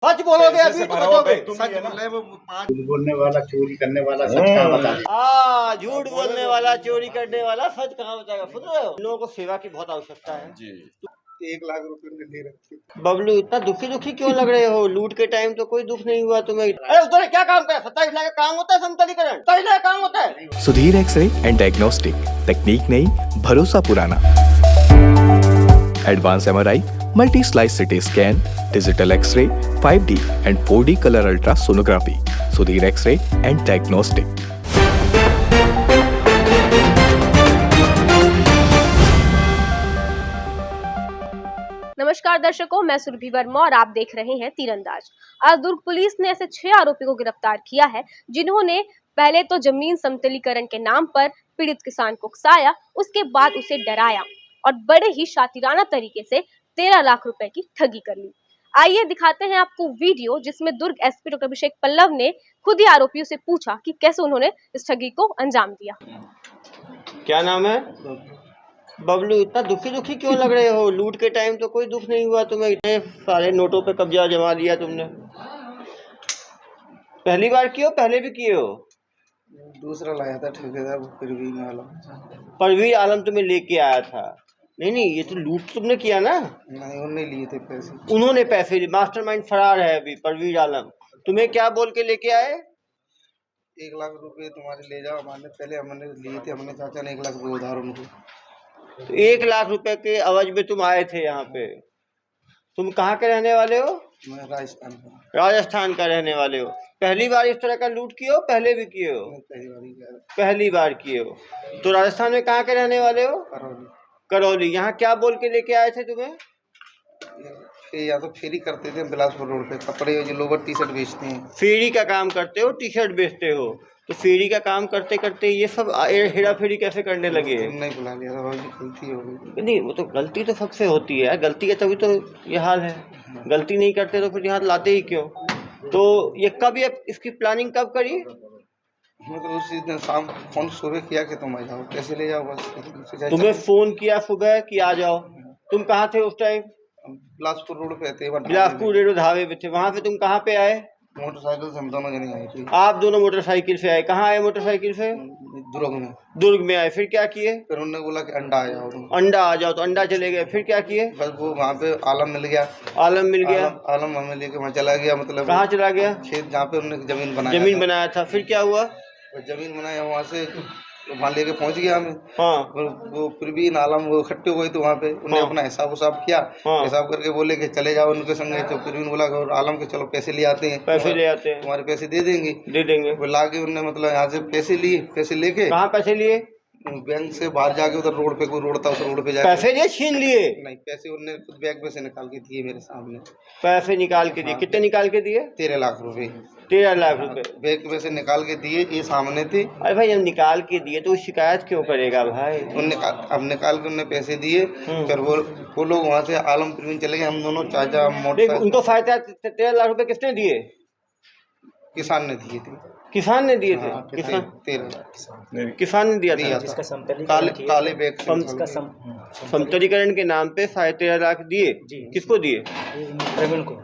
सच बोलोगे पैसे अभी से तो भरा हुआ बचोगे। बैग तुम ही है ना? बोले वो झूठ बोलने वाला, चोरी करने वाला सच कहाँ बता दे। झूठ बोलने वाला, चोरी करने वाला सच कहाँ बताएगा। सुन रहे हो, लोगों को सेवा की बहुत आवश्यकता है। जी 1 लाख रुपए में ले रखे। बबलू इतना दुखी दुखी क्यों लग रहे हो? लूट के टाइम तो कोई दुख नहीं हुआ तुम्हें। अरे उधर क्या काम कर, 27 लाख का काम होता है समतलीकरण, 27 लाख का काम होता है। सुधीर एक्सरे एंड डायग्नोस्टिक, तकनीक नई, भरोसा पुराना। Advance MRI, multi slice CT scan, digital x ray, 5D and 4D colour ultra sonography. Sudhir x ray and diagnostic. नमस्कार दर्शकों, मैं सुरभि वर्मा और आप देख रहे हैं तीरंदाज। आज दुर्ग पुलिस ने ऐसे 6 आरोपियों को गिरफ्तार किया है जिन्होंने पहले तो जमीन समतलीकरण के नाम पर पीड़ित किसान को उकसाया, उसके बाद उसे डराया और बड़े ही शातिराना तरीके से 13 लाख रुपए की ठगी कर ली। आइए दिखाते हैं आपको वीडियो जिसमें दुर्ग एसपी डॉक्टर अभिषेक पल्लव ने खुद ही आरोपियों से पूछा कि कैसे उन्होंने इस ठगी को अंजाम दिया। क्या नाम है? बबलू इतना दुखी दुखी क्यों लग रहे हो? लूट के टाइम तो कोई दुख नहीं हुआ तुम्हें। इतने सारे नोटों पे कब्जा जमा लिया तुमने। पहली बार किए हो, पहले भी किए हो? दूसरा लाया था ठेकेदार, वो फिर भी वाला। परवीर आलम तुम्हें लेके आया था। नहीं, ये तो लूट तुमने किया ना। नहीं, उन्होंने लिए थे पैसे। उन्होंने पैसे लिए। मास्टरमाइंड फरार है अभी परवीर आलम। तुम्हें क्या बोल के लेके आए? 1 लाख रुपए तुम्हारे ले जाओ। हमारे पहले हमने लिए थे, हमने चाचा ने 1 लाख रुपए उधार उनको। तो 1 लाख रुपए के अवज में तुम आए थे यहाँ पे। तुम कहाँ के रहने वाले हो? मैं राजस्थान का। राजस्थान का रहने वाले हो। पहली बार इस तरह का लूट किए हो, पहले भी किए हो? मैं पहली बार ही गया था। पहली बार किए हो। तो राजस्थान में कहाँ के रहने वाले हो? करौली। करौली। यहाँ क्या बोल के लेके आए थे तुम्हें? या तो फेरी करते थे बिलासपुर रोड पे, कपड़े जो लोवर टी शर्ट बेचते हैं। फेरी का काम करते हो, टी शर्ट बेचते हो। तो फेरी का काम करते करते ये सब हेरा फेरी कैसे करने लगे? नहीं बुला लिया था, गलती हो गई। नहीं, वो तो गलती तो सबसे होती है। गलती है तभी तो ये हाल है। गलती नहीं करते तो फिर यहाँ लाते ही क्यों? तो ये कब, ये इसकी प्लानिंग कब करी? मतलब उसी दिन शाम फोन सुबह किया कि तुम आ जाओ, कैसे ले जाओ बस। तुम्हें फोन किया सुबह कि आ जाओ? तुम कहाँ थे उस टाइम? बिलासपुर रोड पे थे। बिलासपुर रेडियो ढाबे पे थे। वहाँ पे तुम कहाँ पे आए? मोटरसाइकिल से हम दोनों जने आए थे। आप दोनों मोटरसाइकिल से आए। कहाँ आए मोटरसाइकिल से? दुर्ग में। दुर्ग में आए। फिर क्या किए? फिर उन्होंने बोला कि अंडा आ जाओ तुम। अंडा आ जाओ, तो अंडा चले गए। फिर क्या किए? बस वो वहाँ पे आलम मिल गया। आलम मिल गया। आलम हमें लेके वहाँ चला गया। मतलब कहाँ चला गया? खेत जहाँ पे उन्होंने जमीन बनाया जमीन बनाया था। फिर क्या हुआ? जमीन बनाया वहाँ से, वहाँ लेके पहुँच गया हमें। हाँ वो फिर भी आलम वो इकट्ठे हुए थे वहाँ पे। उन्होंने अपना हिसाब उसाब किया। हाँ। हिसाब करके बोले कि चले जाओ उनके संग। तो फिर बोला आलम के चलो पैसे ले आते हैं, पैसे ले आते हैं, तुम्हारे पैसे दे देंगे। दे देंगे। वो लाके उनने मतलब यहाँ से पैसे लिए। पैसे लेके कहाँ पैसे लिए? बैंक से बाहर जाके उधर रोड पे, कोई रोड था उस रोड पे जाके पैसे लिए, छीन लिए? नहीं, पैसे उन्होंने खुद बैग में से निकाल के दिए मेरे सामने। पैसे निकाल के दिए? कितने निकाल के दिए? 13 लाख रुपए 13 लाख रुपए बैग में से निकाल के दिए। ये सामने थे। अरे भाई, जब निकाल के दिए तो शिकायत क्यों करेगा भाई? अब निकाल के उन्होंने पैसे दिए। फिर वो लोग वहाँ से आलम प्रवीण चले गए। हम दोनों चाचा मोटरसाइकिल। उनको फायदा 13 लाख रुपए किसने दिए? किसान ने दिए थे। किसान ने दिए थे? किसान 13 लाख किसान ने दिया था। काले बैग समतलीकरण के नाम पे 13.5 लाख दिए। किसको दिए? प्रवीण को।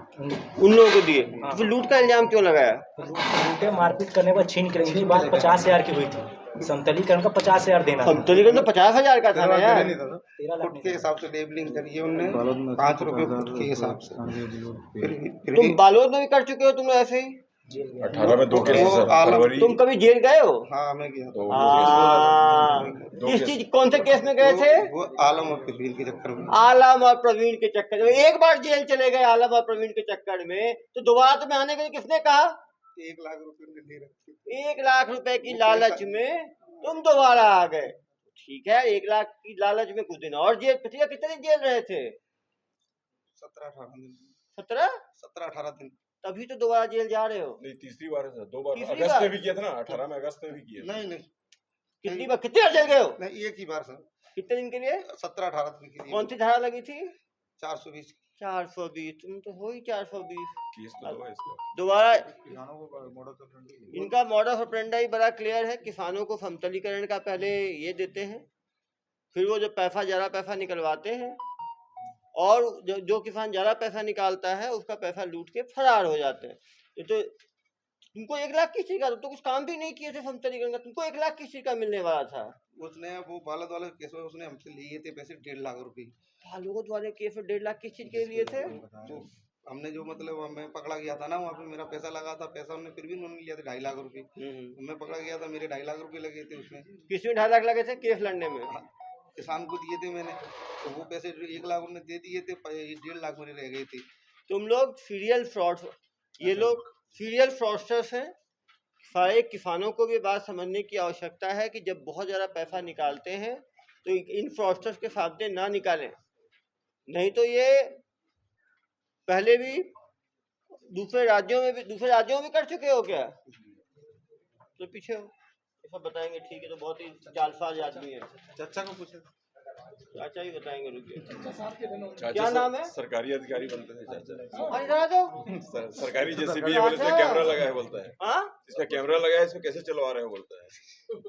उन लोगों को दिए। तो फिर लूट का इल्जाम क्यों लगाया? लूटे मारपीट करने पर छीन के इनकी बात 50,000 की हुई थी। समतलीकरण का 50,000 देना। समतलीकरण तो 50,000 का था ना यार। 13 लाख फुट के हिसाब से लेबलिंग करी है उनने, 5 रुपए फुट के हिसाब से। तुम बालोद में भी कर चुके हो तुम ऐसे ही? 18 में 2 केस सर, फरवरी। तुम कभी जेल गए हो? हाँ, मैं गया। किस चीज, कौन से केस में गए थे? वो आलम और प्रवीण के चक्कर में। आलम और प्रवीण के चक्कर में। एक बार जेल चले गए आलम और प्रवीण के चक्कर में, तो दोबारा तुम्हें आने के लिए किसने कहा? 1 लाख रुपए में ले रखे। 1 लाख रुपए की लालच में तुम दोबारा आ गए। ठीक है, 1 लाख की लालच में कुछ दिन और जेल। पिछले कितने दिन जेल रहे थे? 17-18 दिन। 17-18 दिन। तभी तो दोबारा जेल जा रहे हो। नहीं, तीसरी बार है सर। 2 बार तीसरी अगस्त बार? में भी किया था ना, 18 में अगस्त में भी किया। नहीं, कितनी बार, कितने बार जेल गए हो? नहीं, एक ही बार सर। कितने दिन के लिए? 17-18 दिन के लिए। कौन सी धारा लगी थी? 420। 420। तुम तो हो ही 420। केस तो दो है इसका। दोबारा इनका मॉडल ऑपरेंडी बड़ा क्लियर है। किसानों को समतलीकरण का पहले ये देते हैं, फिर वो जो पैसा जरा पैसा निकलवाते हैं और जो किसान ज़्यादा पैसा निकालता है उसका पैसा लूट के फरार हो जाते हैं। तो तुमको 1 लाख किस चीज़ का, तो कुछ काम भी नहीं किए थे समतलीकरण का, तुमको 1 लाख किस चीज़ का मिलने वाला था? उसने वो बालद वाले केस में उसने हमसे लिए थे पैसे 1.5 लाख रुपए। बालूद वाले केस में 1.5 लाख किस चीज़ के लिए थे? तो हमने जो मतलब मैं पकड़ा गया था ना, वहाँ पे मेरा पैसा लगा था, पैसा उन्होंने फिर भी उन्होंने लिया था 2.5 लाख रुपए। मैं पकड़ा गया था, मेरे 2.5 लाख रुपए लगे थे उसमें। किसमें 2.5 लाख लगे थे केस लड़ने में? किसान को दिए थे मैंने, तो वो पैसे 1 लाख उन्होंने दे दिए थे, 1.5 लाख मेरे रह गए थे। तुम लोग सीरियल फ्रॉड, ये लोग सीरियल फ्रॉडस्टर्स हैं। सारे किसानों को भी बात समझने की आवश्यकता है कि जब बहुत ज़्यादा पैसा निकालते हैं तो इन फ्रॉडस्टर्स के सामने ना निकालें, नहीं तो ये पहले भी दूसरे राज्यों में भी कर चुके हो क्या? तो पीछे हो, ये सब बताएंगे। ठीक है, तो बहुत ही जालसाज आदमी है। चाचा को पूछे, चाचा ही बताएंगे, रुकिए। चाचा क्या नाम है? सरकारी अधिकारी बनते थे चाचा। और इधर आ जाओ। सरकारी जेसीबी है बोले, इसमें कैमरा लगा है बोलता है। हाँ, इसमें कैमरा लगा है, इसमें कैसे चलवा रहे हो बोलता है।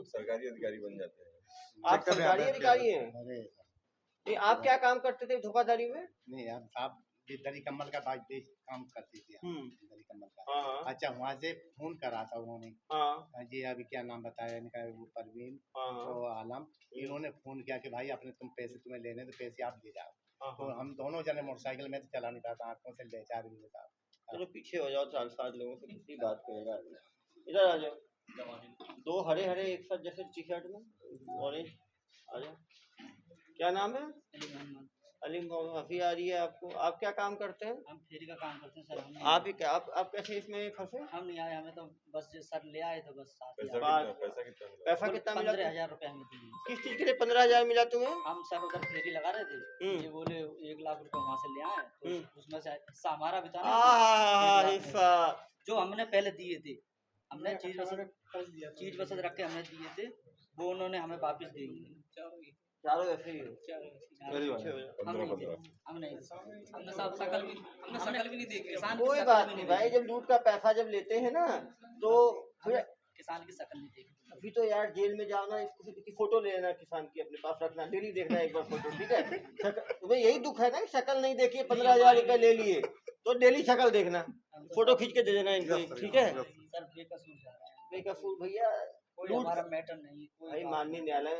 सरकारी अधिकारी बन जाते हैं। आप सरकारी अधिकारी हैं? नहीं, आप क्या काम करते थे धोखाधड़ी में? नहीं यार साहब, ये दरी कम्बल का काम करती थी दरी कम्बल का। हाँ अच्छा, वहाँ से फोन करा था उन्होंने। हाँ जी अभी क्या नाम बताया इनका, वो परवीन हाँ तो आलम, इन्होंने फोन किया कि भाई अपने पैसे तुम्हें लेने, तो पैसे आप ले जाओ। हाँ। तो हम दोनों जने मोटरसाइकिल में तो चला नहीं पाता, आंखों से ले जा रही था। चलो पीछे हो जाओ, 4-5 लोगों से किसी बात करेगा। इधर आ जाओ। 2 हरे हरे एक साथ जैसे टी शर्ट में ऑरेंज, आ जाओ। क्या नाम है? अली मोहम्मद। हंसी आ रही है आपको? आप क्या काम करते हैं? हम फेरी का काम करते हैं सर। हम आप ही क्या, आप कैसे इसमें फंसे? हम नहीं आए, हमें तो बस सर ले आए थे बस साथ ही। पैसा कितना मिला? 15,000 रुपए हमें दिए। किस चीज के लिए 15,000 मिला तुम्हें? हम सर उधर फेरी लगा रहे थे, ये बोले 1 लाख रुपए वहाँ से ले आए, तो उसमें से हिस्सा हमारा भी था ना, हिस्सा जो हमने पहले दिए थे। हमने चीज वसत रख के हमने दिए थे, वो उन्होंने हमें वापस दे दिए। चारों ऐसे ही हो। हमने सब शकल भी नहीं देखी। किसान कोई बात नहीं भाई, जब लूट का पैसा जब लेते हैं ना तो फिर किसान की शकल नहीं देखी। अभी तो यार जेल में जाना, इसकी फोटो ले लेना किसान की, अपने पास रखना, डेली देखना एक बार फोटो, ठीक है? तुम्हें यही दुख है ना कि शक्ल नहीं देखी, 15,000 रुपए ले लिए, तो डेली शक्ल देखना, फोटो खींच के दे देना इनको, ठीक है? सर बेकसूर जा रहा है, बेकसूर भैया, कोई हमारा मैटर नहीं। भाई माननीय न्यायालय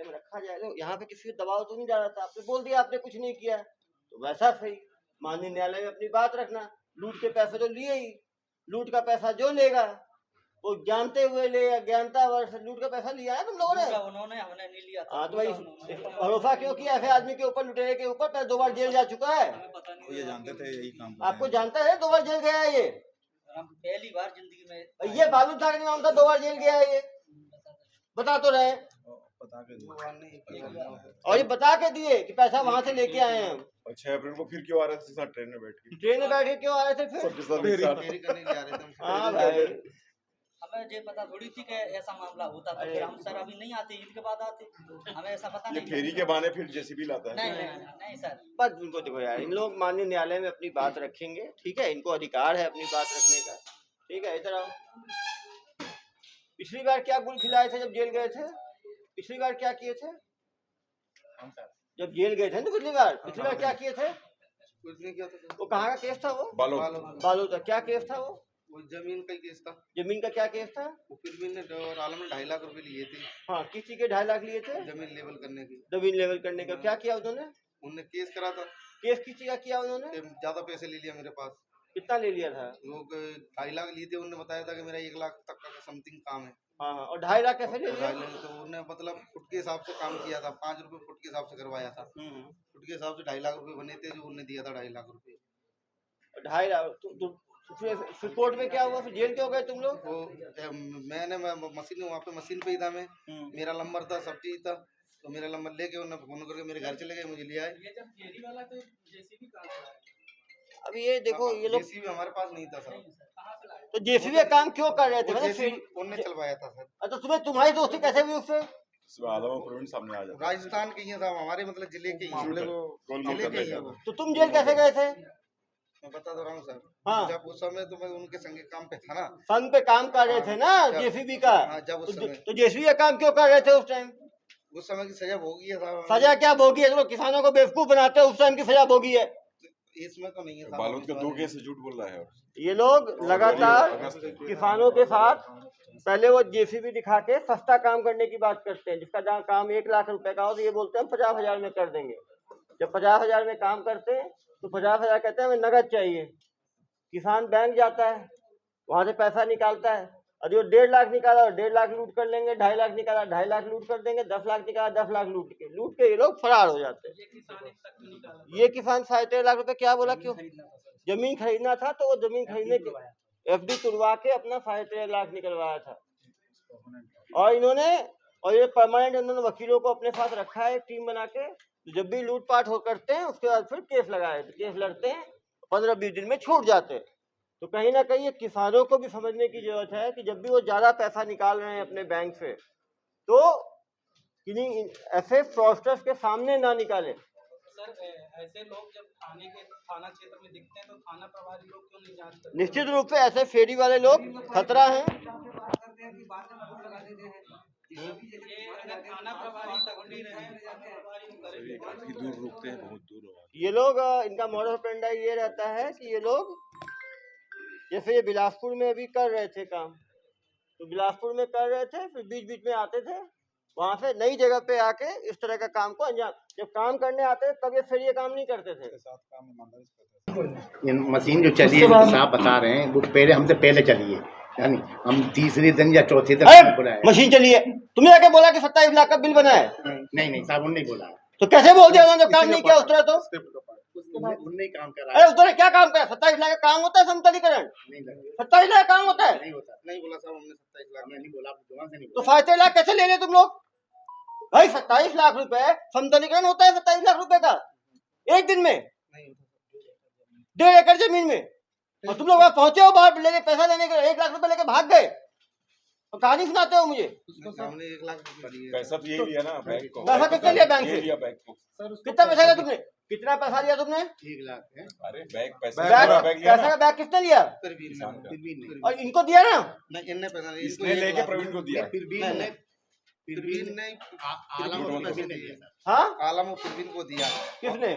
में रखा जाएगा। यहाँ पे किसी को दबाव तो नहीं जा रहा था, आपने बोल दिया आपने कुछ नहीं किया, तो वैसा सही। माननीय न्यायालय में अपनी बात रखना। लूट के पैसे तो लिए ही, लूट का पैसा जो लेगा वो जानते हुए ले या ज्ञानतावर्ष लूट का पैसा लिया है तुम लोगों ने? उन्होंने, हमने नहीं लिया था। हाँ तो भाई भरोसा क्यों किया ऐसे आदमी के ऊपर, लुटेरे के ऊपर? 2 बार जेल जा चुका है। ये जानते थे यही काम आपको जानता है 2 बार जेल गया है ये? हम पहली बार जिंदगी में। ये बालू था कि नाम था, 2 बार जेल गया है ये, बता तो रहे। और ये बता के दिए कि पैसा वहाँ से लेके आए हैं हम। 6 अप्रैल को फिर क्यों आ रहे थे साथ ट्रेन में बैठ के? ट्रेन में बैठे क्यों आ रहे थे फिर? फेरी करने जा रहे थे। हाँ भाई, हमें ये पता थोड़ी थी कि ऐसा मामला होता, तो फिर हम सर अभी नहीं आते, ईद के बाद आते, हमें ऐसा पता ये नहीं। फेरी के बहाने फिर जेसीबी लाता है। नहीं सर, बस उनको देखो यार, इन लोग माननीय न्यायालय में अपनी बात रखेंगे, ठीक है? इनको अधिकार है अपनी बात रखने का, ठीक है? इधर आओ। पिछली बार क्या गुल खिलाए थे जब जेल गए थे? पिछली बार क्या किए थे जब जेल गए थे? पिछली बार क्या किए थे? कुछ नहीं किया था। वो कहाँ का केस था? वो बालो था। क्या केस था वो? जमीन का केस था। जमीन का क्या केस था? वो फिर ने और आलम ने 2.5 लाख रुपए लिए थे। हाँ, किसी के 2.5 लाख लिए थे? जमीन लेवल करने की। जमीन लेवल करने का क्या किया उन्होंने? उन्होंने केस करा था। केस किस चीज का किया उन्होंने? ज्यादा पैसे ले लिया मेरे पास। कितना ले लिया था? लोग 2.5 लाख लिए थे, उन्होंने बताया था कि मेरा 1 लाख तक का समथिंग काम है। हाँ, और 2.5 लाख कैसे ले लिया? तो उन्होंने मतलब फुट के हिसाब से काम किया था, 5 रुपए फुट के हिसाब से करवाया था। फुट के हिसाब से 2.5 लाख रुपए बने थे, जो उन्होंने दिया था 2.5 लाख रुपए। 2.5 लाख। फिर कोर्ट में क्या हुआ? फिर जेल क्यों गए तुम लोग? वो मैंने मशीन वहाँ पे मशीन पे ही था मैं, मेरा नंबर था, सब चीज था, तो मेरा नंबर लेके उन्होंने फोन करके मेरे घर चले गए, मुझे ले आए। अब ये देखो, ये लोग जेसीबी हमारे पास नहीं था सर। तो जेसीबी का काम क्यों कर रहे थे? उन्होंने चलवाया था सर। अच्छा, तुम्हारी दोस्ती कैसे हुई उससे? प्रवीण सामने आ जाता है। राजस्थान के ही हैं साहब, हमारे मतलब जिले के ही हैं। जिले के ही हैं वो। तो तुम जेल कैसे गए थे? मैं बता तो रहा हूँ सर। हाँ। जब उस समय तो मैं उनके संग काम पे था ना। संघ पे काम कर रहे थे ना जेसीबी का? हाँ, जब उस समय तो जेसीबी का काम क्यों कर रहे थे उस टाइम? उस समय की सजा भोगी है साहब। सजा क्या भोगी है? जो किसानों को बेवकूफ बनाते हैं उस टाइम की सजा भोगी है। इसमें तो नहीं है साहब। बालोद का 2 केस से झूठ बोल रहा है। ये लोग लगातार किसानों के साथ पहले वो जेसीबी दिखा के सस्ता काम करने की बात करते हैं, जिसका जहाँ काम 1 लाख रुपए का हो तो ये बोलते हैं 50,000 में कर देंगे। जब 50,000 में काम करते हैं तो 50,000 कहते हैं हमें नगद चाहिए। किसान बैंक जाता है, वहां से पैसा निकालता है, और जो 1.5 लाख निकाला 1.5 लाख लूट कर लेंगे, 2.5 लाख निकाला 2.5 लाख लूट कर देंगे, 10 लाख निकाला 10 लाख लूट के ये लोग फरार हो जाते हैं। ये किसान 3.5 लाख रुपए क्या बोला? क्यों? जमीन खरीदना था तो वो जमीन खरीदने के FD तुड़वा के अपना 3.5 लाख निकलवाया था। और ये परमानेंट इन्होंने वकीलों को अपने साथ रखा है टीम बना के। तो जब भी लूटपाट हो करते हैं उसके बाद फिर केस लगाए, केस लड़ते हैं, 15-20 दिन में छूट जाते हैं। तो कहीं ना कहीं ये किसानों को भी समझने की जरूरत है कि जब भी वो ज्यादा पैसा निकाल रहे हैं अपने बैंक से तो किन्हीं ऐसे फ्रॉडस्टर्स के सामने ना निकालें। सर ऐसे लोग जब थाना क्षेत्र में दिखते हैं तो थाना प्रभारी लोग क्यों नहीं जांच करते? निश्चित रूप से ऐसे फेरी वाले लोग खतरा हैं। अगर थाना प्रभारी तकड़ी रहे काफी दूर रुकते हैं, बहुत दूर हो। ये लोग इनका मॉडल ऑपरेंडी ये रहता है कि ये लोग जैसे ये बिलासपुर में अभी कर रहे थे काम, तो बिलासपुर में कर रहे थे, फिर बीच बीच में आते थे, वहां से नई जगह पे आके इस तरह का काम को अंजाम, जब काम करने आते तब ये फिर ये काम नहीं करते थे। ये मशीन जो चली है जो साहब बता रहे हैं वो पहले हमसे पहले चली है, यानी हम तीसरे दिन या चौथे दिन बुलाए। मशीन चली है, तुमने आके बोला कि 27 लाख का बिल बना है? नहीं साहब उन्होंने नहीं बोला। तो कैसे बोल दिया उन्होंने? जब काम नहीं किया उस तरह तो उन्होंने काम करा। अरे उस तरह क्या काम करा? 27 लाख का काम होता है समतलीकरण? 27 लाख काम होता है? नहीं होता, नहीं बोला साहब हमने 27 लाख में नहीं बोला, जुबान से नहीं तो बोला। 27 लाख कैसे ले रहे तुम लोग भाई? 27 लाख रुपए समतलीकरण होता है 27 लाख रुपए का एक दिन में 1.5 एकड़ जमीन में, और तुम लोग वहां पहुंचे हो बाहर लेके पैसा लेने के 1 लाख रुपए लेके भाग गए और कहानी सुनाते हो मुझे। हमने 1 लाख रुपए दिए। पैसा तो यही लिया ना बैंक को। पैसा कितना लिया बैंक से? लिया बैंक को। कितना पैसा लिया तुमने? कितना पैसा लिया तुमने? 1 लाख है। अरे बैंक पैसा बैग पैसा का बैग किसने लिया? फिर भी नहीं। और इनको दिया ना? नहीं इनने पैसा नहीं, इसने लेके प्रवीण को दिया। फिर भी नहीं, फिर फिर भी नहीं आलम को पैसे नहीं दिया सर। हाँ, आलम और फिर को दिया। किसने?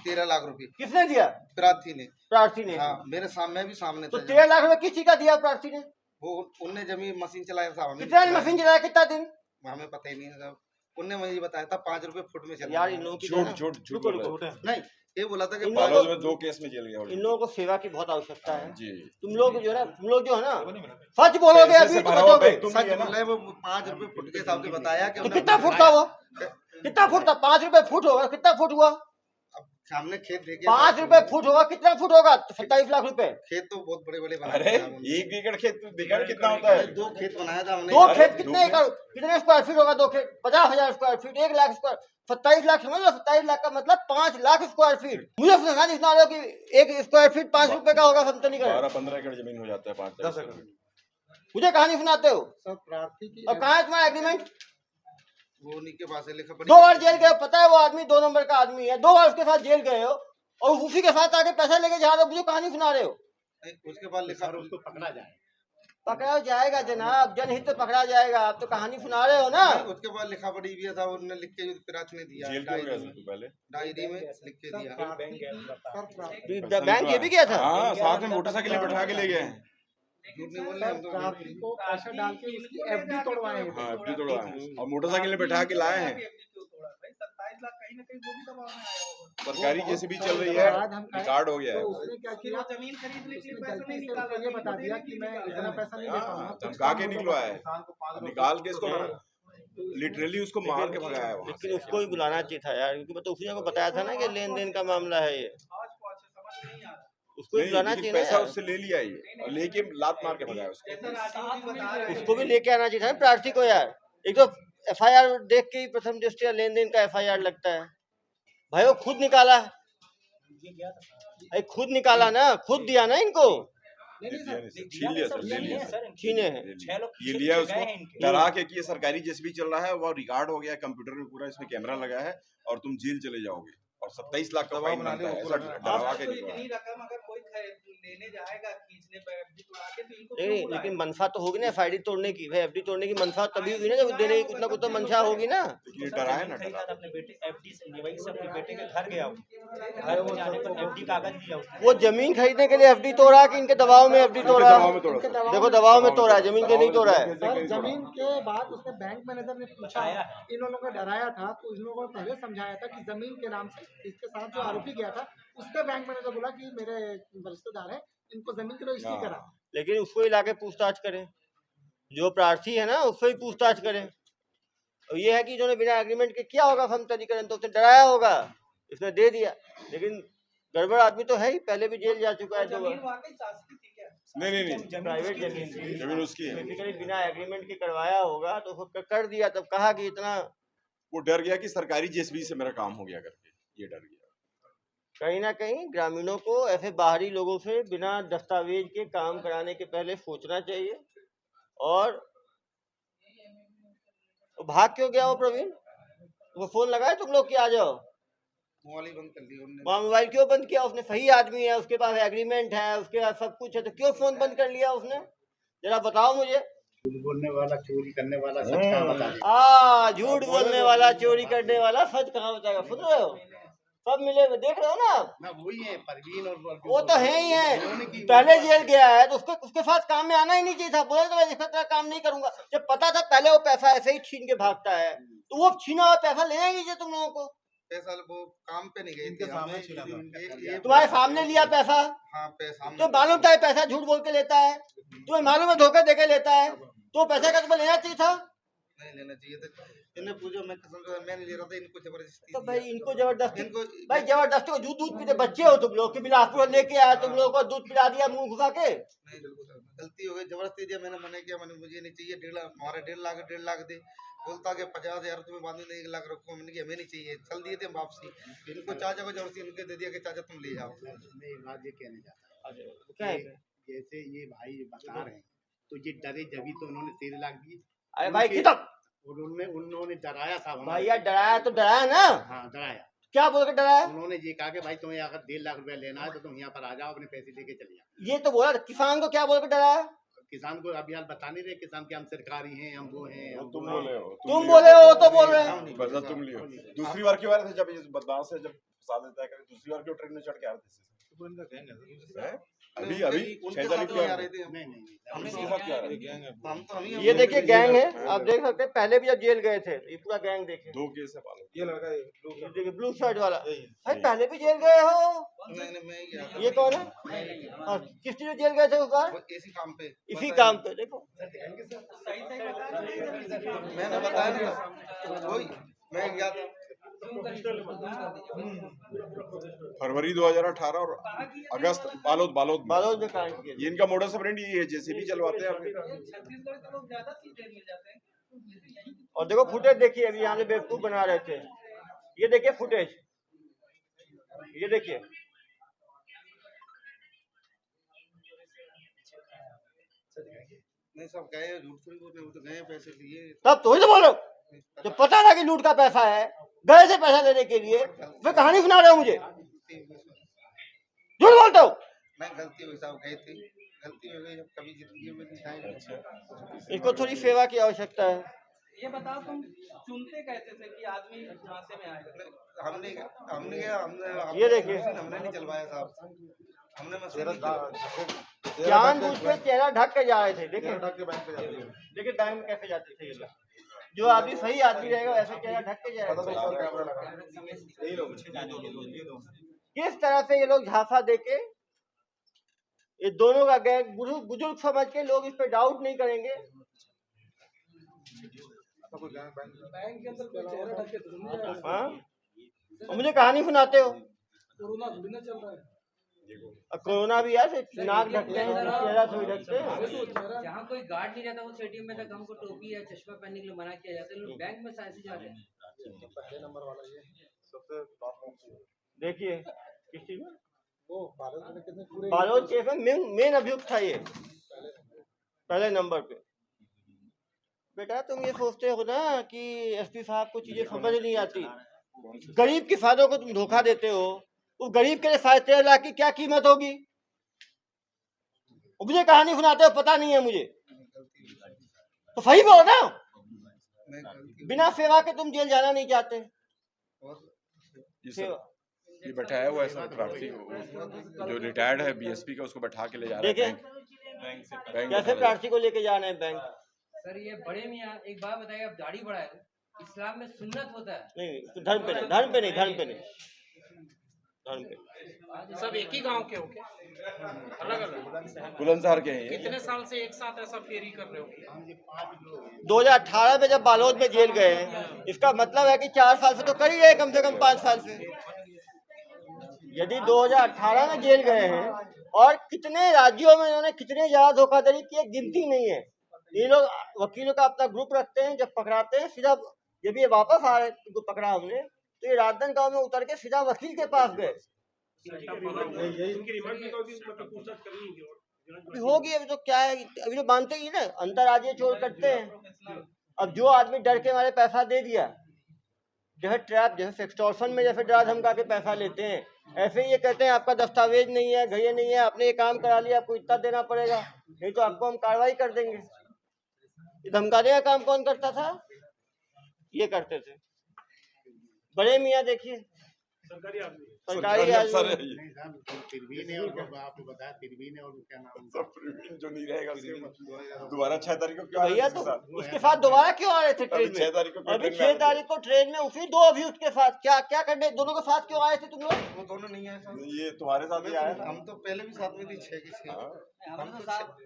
13 लाख रुपए किसने दिया? प्रार्थी ने। प्रार्थी ने? हाँ मेरे सामने भी सामने तो था। 13 लाख रुपए किसी का दिया प्रार्थी ने? वो उनने जमीन मशीन चलाया था, हमें कितना मशीन चलाया? कितना दिन? हमें पता ही नहीं है साहब। उनने मुझे बताया था 5 रुपए फुट में चल यार इन लोगों की झूठ नहीं ये बोला था कि इन बालोद लोगों में 2 केस में जेल गया। इन लोगों को सेवा की बहुत आवश्यकता है। जी तुम लोग जो है ना सच बोलोगे अभी तो बचोगे। सच बोल रहे वो 5 रुपए फुट के हिसाब से बताया कि तो कितना फुट था वो? कितना फुट था? 5 रुपए फुट होगा, कितना फुट हुआ? अब सामने खेत देखे 5 रुपए फुट होगा, कितना फुट होगा? 27 लाख रुपए। खेत तो बहुत बड़े बड़े अरे बनाए थे। 1 एकड़ खेत देखा कितना होता है? 2 खेत बनाया था हमने। 2 खेत कितने एकड़, कितने स्क्वायर फीट होगा? 2 खेत 50,000 square feet, 1 lakh square, 27 lakh समझ लो। 27 लाख का मतलब 5 लाख स्क्वायर फीट। मुझे समझा नहीं सुना रहे हो कि 1 स्क्वायर फीट 5 रुपए का होगा समतलीकरण? 12-15 एकड़ जमीन हो जाता है 5-10 एकड़। मुझे कहानी सुनाते हो? सब प्रार्थी की और कहाँ है तुम्हारा एग्रीमेंट? वो उन्हीं के पास है, लिखा 2 बार जेल गए, पता है वो आदमी 2 नंबर का आदमी है। 2 बार उसके साथ जेल गए हो और उसी के साथ आके पैसा लेके जा रहे हो, मुझे कहानी सुना रहे हो? उसके बाद लिखा उसको पकड़ा जाए। पकड़ा जाएगा जनाब, जनहित पकड़ा जाएगा। आप तो कहानी सुना रहे हो ना। उसके बाद लिखा पड़ी भी था, उन्होंने लिख के प्रार्थी ने दिया जेल क्यों गया सबसे पहले? डायरी में लिख के दिया। बैंक ये भी किया था? हाँ साथ में मोटरसाइकिल में बैठा के ले गए हैं। झूठ नहीं बोल रहे हम तो। को पैसा डाल के उसकी FD तोड़वाए हैं। हाँ FD तोड़वाए और मोटरसाइकिल में बैठा के लाए हैं। 27 लाख कहीं ना कहीं वो भी दबाव में आया होगा। सरकारी जैसे भी चल रही है, रिकॉर्ड हो गया है। उसने क्या किया? जमीन खरीदने के लिए पैसा नहीं गलती से उसको ये बता दिया कि मैं इतना पैसा नहीं दे हाँ, पाऊंगा। धमका के निकलवाया है, निकाल के इसको लिटरली उसको मार के भगाया है वहाँ से। लेकिन उसको भी बुलाना चाहिए था यार, क्योंकि मतलब उसी को बताया था ना कि लेन देन का मामला है ये। आज को अच्छा समझ नहीं आ रहा। उसको भी नहीं, बुलाना लेकिन चाहिए ना पैसा यार। उससे ले लिया ये और लेके लात मार के भगाया उसको। जैसा राजीव जी बता रहे हैं उसको भी लेके आना चाहिए था ना प्रार्थी को यार। एक तो FIR देख के ही प्रथम दृष्टया लेन देन का FIR लगता है भाई। वो खुद निकाला, खुद निकाला ना, खुद दिया ना इनको। छीन लिया सर, ले लिया सर। छीने हैं। ये लिया उसको डरा के कि ये सरकारी जैसे भी चल रहा है, वो रिकॉर्ड हो गया कंप्यूटर में पूरा, इसमें कैमरा लगा है और तुम जेल चले जाओगे। और 27 लाख का फाइन बनता है, ऐसा डरवा के तो निकलवा। इतनी रकम अगर कोई लेने जाएगा खींचने पर एफडी तोड़ा के, तो इनको नहीं क्यों लेकिन बुलाएगा? मनसा तो होगी ना एफआईडी तोड़ने की, भाई एफडी तोड़ने की मनसा तभी हुई ना जब देने की कुछ ना कुछ तो मंशा होगी ना। ये डराया ना, खरीदा डरा था अपने बेटे एफडी से, वहीं से अपने बेटे के घर गया, घर में जाने पर एफडी कागज दिया उसने। वो जमीन खरीदने के लिए एफडी तोड़ा कि इनके दबाव में एफडी तोड़ा? दबाव में तोड़ा सर। देखो दबाव में तोड़ा है, जमीन के नहीं तोड़ा है। सर जमीन के बाद उसने बैंक मैनेजर ने पूछा, इन लोगों को डराया था, तो इन लोगों को पहले समझाया था कि जमीन के नाम से इसके साथ जो आरोपी गया था उसके बैंक मैनेजर बोला कि मेरे रिश्तेदार हैं, इनको जमीन की रजिस्ट्री करा। लेकिन उसको ही लाके पूछताछ करें, जो प्रार्थी है ना उससे ही पूछताछ करें। और ये है कि इन्होंने बिना एग्रीमेंट के किया होगा समतलीकरण, तो उसने डराया होगा, इसने दे दिया। लेकिन गड़बड़ आदमी तो है ही, पहले भी जेल जा चुका है। जमीन वाकई शासकीय थी क्या? नहीं प्राइवेट जमीन थी, जमीन उसकी है। बेसिकली बिना एग्रीमेंट के करवाया होगा तो उसको कर दिया, तब कहा कि इतना वो डर गया कि सरकारी जेसीबी से मेरा काम हो गया करके, ये डर गया। कहीं ना कहीं ग्रामीणों को ऐसे बाहरी लोगों से बिना दस्तावेज के काम कराने के पहले सोचना चाहिए। और भाग क्यों गया वो प्रवीण? वो फोन लगाए तुम लोग कि आ जाओ? मोबाइल ही बंद कर दिया उन्होंने। वहाँ मोबाइल क्यों बंद किया उसने? सही आदमी है, उसके पास एग्रीमेंट है, उसके पास सब कुछ है, तो क्यों फोन बंद कर लिया उसने? जरा बताओ मुझे। झूठ बोलने वाला, चोरी करने वाला सच कहाँ बता दे। झूठ बोलने वाला, चोरी करने वाला सच कहाँ बताएगा? सुन रहे हो? सब मिले हुए देख रहे हो ना आप? ना वही है परवीन और वो तो है ही है, पहले जेल गया है तो उसके साथ काम में आना ही नहीं चाहिए था। बोले तो मैं इसका तरह काम नहीं करूंगा, जब पता था पहले वो पैसा ऐसे ही छीन के भागता है, तो वो छीना हुआ पैसा लेना ही नहीं चाहिए तुम लोगों को। पैसा वो काम पे नहीं गए थे, सामने तुम्हारे सामने लिया पैसा, हाँ पैसा तो मालूम था ये पैसा झूठ बोल के लेता है, तुम्हें मालूम है धोखे दे के लेता है, तो पैसा का तुम्हें लेना चाहिए था। नहीं लेना चाहिए था। इन्हें पूछो, मैं कसम से मैं नहीं ले रहा था, इनको जबरदस्ती तो भाई इनको जबरदस्ती, इनको भाई जबरदस्ती को दूध पीते बच्चे हो तुम लोग कि बिलासपुर लेके आया, तुम लोगों को दूध पिला दिया मुंह घुसा के। नहीं बिल्कुल सर, गलती हो गई, जबरदस्ती दिया, मैंने मना किया, मैंने मुझे नहीं चाहिए 1.5 लाख, हमारे 1.5 लाख दे। बोलता कि 50,000 तुम्हें बाद में 1 लाख रखो, मैंने कहा हमें नहीं चाहिए, चल दिए थे वापसी। इनको चाचा को जबरदस्ती इनके दे दिया कि चाचा तुम ले जाओ। मैं एक बात ये कहने चाहता क्या है? हूँ, जैसे ये भाई बता रहे हैं तो ये डरे जभी तो उन्होंने 13 लाख दिए। अरे भाई कितना और उन्होंने डराया साहब हमें। भैया डराया तो डराया ना, हाँ डराया। क्या बोल के डराया? उन्होंने ये कहा कि भाई तुम्हें अगर 1.5 लाख रुपया लेना है तो तुम यहाँ पर आ जाओ, अपने पैसे लेके चले जाओ। ये तो बोला किसान को, क्या बोल के डराया? किसान को अभी हाल बता नहीं रहे, किसान के हम सरकारी हैं, हम वो हैं, हम तुम वो बोले हैं। हो, तुम बोले हो तो बोल रहे हैं। बदला तुम लियो। दूसरी बार क्यों आ रहे थे जब ये बदमाश से जब फंसा देता है, दूसरी बार क्यों ट्रेन में चढ़ के आ रहे थे? अभी अभी उनके 6 साथ तारीख नहीं आ को रहे थे हम। नहीं नहीं हमने उसके साथ क्या आ रहे थे? हम तो हम ही ये देखिए गैंग है, आप देख सकते हैं, पहले भी जब जेल गए थे ये पूरा गैंग देखिए, 2 केस है पालो। ये देखिए ब्लू शर्ट वाला, भाई पहले भी जेल गए हो। नहीं मैं ही गया था। ये कौन है? हाँ, किस चीज में जेल गए थे उस बार? वो इसी काम पे, इसी काम पे। देखो मैंने बताया ना, वही मैं गया था। फरवरी 2018 और अगस्त बालोद बालोद में कांड किए। ये इनका मोडस ऑपरेंडी ये है, जेसीबी चलवाते हैं अपने। छत्तीसगढ़ के लोग ज्यादा सीधे मिल जाते हैं। और देखो फुटेज देखिए, अभी यहाँ से बेवकूफ बना रहे थे, ये देखिए फुटेज, ये देखिए। नहीं सब गए, झूठ थोड़ी बोल रहे, वो तो गए पैसे लिए। तब तो ही तो बोलो, जब पता था कि लूट का पैसा है, गए से पैसा लेने के लिए, फिर कहानी सुना रहे हो मुझे, झूठ बोलते हो। नहीं गलती हुई साहब, गए थे, गलती हो गई, अब कभी जिंदगी में नहीं खाएंगे। इसको थोड़ी सेवा की आवश्यकता है। ये बताओ तुम चुनते कैसे थे कि आदमी झांसे में आएगा? हमने ये देखिए, हमने नहीं चलवाया साहब, हमने मशीन जानबूझ के चेहरा ढक के जा रहे थे। देखिए देखिए बैंक में कैसे जाते थे ये लोग, जो आदमी सही आदमी रहेगा वैसे चेहरा ढक के जाएगा। किस तरह से ये लोग झांसा देके, ये दोनों का गैंग बुजुर्ग समझ के लोग इस पे डाउट नहीं करेंगे। बैंक के अंदर कोई चेहरा ढक के तो नहीं आया। हाँ, और मुझे कहानी सुनाते हो। कोरोना थोड़ी ना चल रहा है। अब कोरोना भी है, नाक ढकते हैं, चेहरा थोड़ी ढकते हैं। जहाँ कोई गार्ड नहीं रहता उस एटीएम में तक हमको टोपी या चश्मा पहनने के लिए मना किया जाता है, लोग बैंक में साइंस जा रहे हैं। पहले नंबर वाला ये सबसे देखिए किस चीज में, वो भारत में कितने पूरे बालोद केस में मेन अभियुक्त था ये, पहले नंबर पे। बेटा तुम ये सोचते हो ना कि एसपी साहब को चीजें समझ नहीं आती, गरीब किसानों को तुम धोखा देते हो, उस गरीब के लिए 13.5 लाख की क्या कीमत होगी? मुझे कहानी सुनाते हो, पता नहीं है मुझे, तो सही बोलो ना। बिना सेवा के तुम जेल जाना नहीं चाहते। ये बैठा है वो ऐसा प्रार्थी जो रिटायर्ड है बीएसपी का, उसको बैठा के ले जा रहा है बैंक कैसे प्रार्थी को लेके जाना है बैंक? सर ये बड़े मियाँ एक बात बताइए, आप दाढ़ी बढ़ाए, इस्लाम में सुन्नत होता है। नहीं, धर्म पे नहीं, धर्म पे नहीं, धर्म पे नहीं, धर्म पे। सब एक ही गांव के हो क्या? अलग अलग बुलंदशहर के हैं। कितने साल से एक साथ ऐसा फेरी कर रहे हो? 2018 में जब बालोद में जेल गए, इसका मतलब है कि 4 साल से तो कर ही गए, कम से कम 5 साल से। यदि 2018 में जेल गए हैं और कितने राज्यों में इन्होंने कितने ज्यादा धोखाधड़ी की, गिनती नहीं है। ये लोग वकीलों का अपना ग्रुप रखते हैं, जब पकड़ाते हैं सीधा, जब ये वापस आ रहे तो पकड़ा हमने, तो ये राजनांदगांव में उतर के सीधा वकील के पास गए। अभी होगी, अभी तो क्या है, अभी तो मानते ही ना, अंतर्राज्यीय चोर करते हैं। अब जो आदमी डर के हमारे पैसा दे दिया, जैसे ट्रैप, जैसे एक्सटॉर्शन में जैसे डरा धमका के पैसा लेते हैं, ऐसे ही ये कहते हैं आपका दस्तावेज नहीं है, घड़िया नहीं है, आपने ये काम करा लिया, आपको इतना देना पड़ेगा, नहीं तो आपको हम कार्रवाई कर देंगे। धमकाने का काम कौन करता था? ये करते थे बड़े मियाँ। देखिए सरकारी आदमी तिरवीन है, और आपने बताया तिरवीन है, और क्या नाम जो नहीं रहेगा दोबारा 6 तारीख को क्यों भैया, तो उसके साथ दोबारा क्यों आ रहे थे ट्रेन में? 6 तारीख को अभी 6 तारीख को ट्रेन में उसी दो अभी उसके साथ क्या करने, दोनों के साथ क्यों आए थे तुम लोग? वो दोनों नहीं आए साथ। ये तुम्हारे साथ ही आया था। हम तो पहले भी साथ में थी 6 की 6। हम तो साहब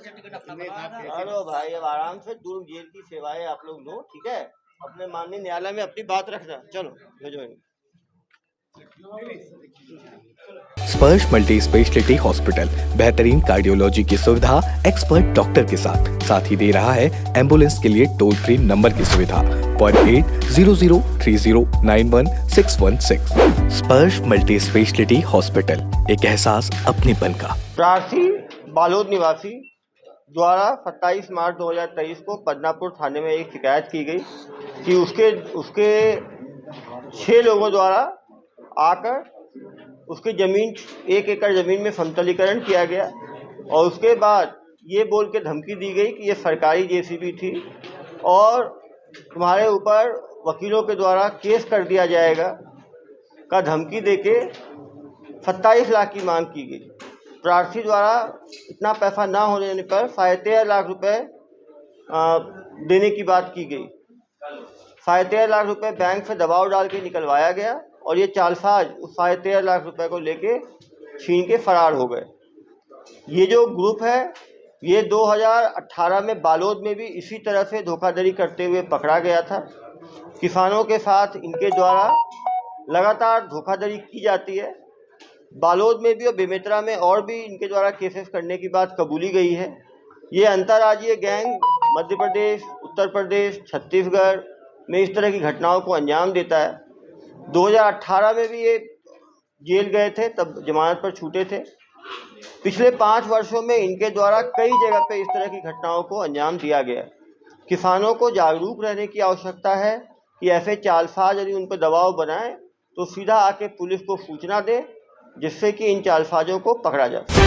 टिकट अपना बनवाया था। अरे भाई, अब आराम से दूर जेल की सेवाएं आप लोग लो, ठीक है? अपने माननीय न्यायालय में अपनी बात रखना। चलो भेजो। स्पर्श मल्टी स्पेशलिटी हॉस्पिटल बेहतरीन कार्डियोलॉजी की सुविधा एक्सपर्ट डॉक्टर के साथ ही दे रहा है एम्बुलेंस के लिए टोल फ्री नंबर की सुविधा 08003091616। स्पर्श मल्टी स्पेशलिटी हॉस्पिटल, एक एहसास अपनेपन का। प्रार्थी बालोद निवासी द्वारा 27 मार्च 2023 को पदनापुर थाने में एक शिकायत की गई कि उसके 6 लोगों द्वारा आकर उसकी जमीन, 1 एकड़ जमीन में समतलीकरण किया गया, और उसके बाद ये बोल के धमकी दी गई कि ये सरकारी जेसीबी थी और तुम्हारे ऊपर वकीलों के द्वारा केस कर दिया जाएगा का धमकी देके 27 लाख की मांग की गई। प्रार्थी द्वारा इतना पैसा ना होने पर 13.5 लाख रुपए देने की बात की गई। 13.5 लाख रुपए बैंक से दबाव डाल के निकलवाया गया और ये चालसाज उस 13.5 लाख रुपए को लेके छीन के फरार हो गए। ये जो ग्रुप है, ये 2018 में बालोद में भी इसी तरह से धोखाधड़ी करते हुए पकड़ा गया था। किसानों के साथ इनके द्वारा लगातार धोखाधड़ी की जाती है। बालोद में भी और बेमेतरा में और भी इनके द्वारा केसेस करने की बात कबूली गई है। ये अंतर्राज्यीय गैंग मध्य प्रदेश, उत्तर प्रदेश, छत्तीसगढ़ में इस तरह की घटनाओं को अंजाम देता है। 2018 में भी ये जेल गए थे, तब जमानत पर छूटे थे। पिछले 5 वर्षों में इनके द्वारा कई जगह पे इस तरह की घटनाओं को अंजाम दिया गया। किसानों को जागरूक रहने की आवश्यकता है कि ऐसे चालसाज यदि उन पर दबाव बनाएं तो सीधा आके पुलिस को सूचना दें, जिससे कि इन चालसाजों को पकड़ा जा सके।